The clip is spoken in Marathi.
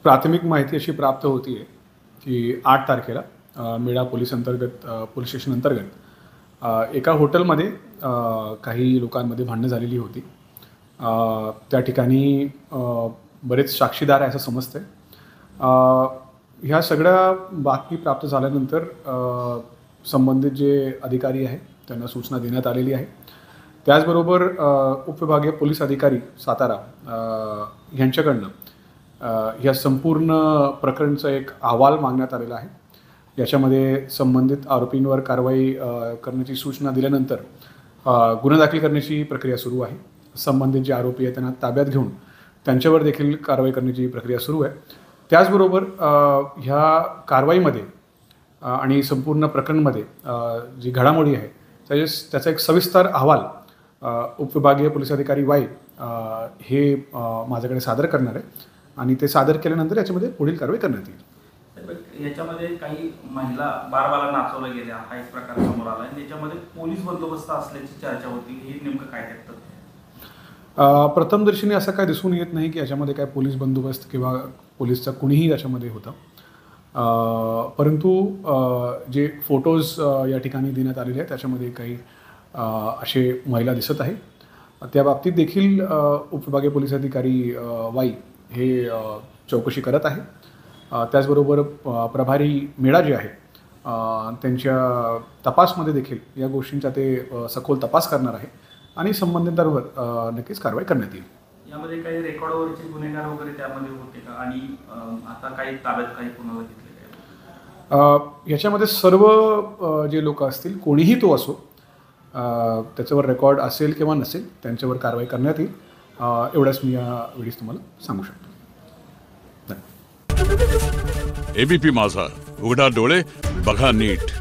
प्राथमिक माहिती अशी प्राप्त होती आहे की 8 तारखेला मेळा पोलीस स्टेशन अंतर्गत एका हॉटेलमध्ये काही लोकांमध्ये भांडणं झालेली होती। त्या ठिकाणी बरेच साक्षीदार आहे असं समजतंय। ह्या सगळ्या बातमी प्राप्त झाल्यानंतर संबंधित जे अधिकारी आहेत त्यांना सूचना देण्यात आलेली आहे। त्याचबरोबर उपविभागीय पोलीस अधिकारी सातारा यांच्याकडनं या संपूर्ण प्रकरणाचा एक अहवाल मागण्यात आलेला आहे। याच्यामध्ये संबंधित आरोपींवर कारवाई करण्याची सूचना दिल्यानंतर गुन्हा दाखल करण्याची प्रक्रिया सुरू आहे। संबंधित जे आरोपी आहेत त्यांना ताब्यात घेऊन त्यांच्यावर देखील कारवाई करण्याची प्रक्रिया सुरू आहे। त्याचबरोबर ह्या कारवाईमध्ये आणि संपूर्ण प्रकरणामध्ये जी घडामोडी आहे त्याचा एक सविस्तर अहवाल उपविभागीय पोलीस अधिकारी वाई हे माझ्याकडे सादर करणार आहे आणि ते सादर केल्यानंतर याच्यामध्ये पुढील कारवाई करण्यात येईल। याच्यामध्ये काही महिला बारबाला नाचवल्या गेल्या हा एक प्रकार समोर आला आणि त्याच्यामध्ये पोलीस बंदोबस्त असल्याची चर्चा होती। हे नेमकं काय त्यात प्रथमदर्शनी असं काय दिसून येत नाही की याच्यामध्ये काय पोलीस बंदोबस्त किंवा पोलीसचा कुणीही याच्यामध्ये होता। परंतु जे फोटोज या ठिकाणी देण्यात आलेले आहेत त्याच्यामध्ये काही असे महिला दिसत आहे। त्या बाबतीत देखील उपविभागीय पोलीस अधिकारी वाई हे चौकशी करत आहे। त्याचबरोबर प्रभारी मेळा जे आहे त्यांच्या तपासमध्ये देखील या गोष्टींचा ते सखोल तपास करणार आहे आणि संबंधितांवर नक्कीच कारवाई करण्यात येईल। यामध्ये काही रेकॉर्डवरचे गुन्हेगार वगैरे त्यामध्ये होते का आणि आता काही ताब्यात काही कुणाला घेतले? याच्यामध्ये सर्व जे लोक असतील कोणीही तो असो त्याच्यावर रेकॉर्ड असेल किंवा नसेल त्यांच्यावर कारवाई करण्यात येईल। एवढंच मी या वेळेस तुम्हाला सांगू शकतो। एबीपी माझा, उघडा डोळे बघा नीट।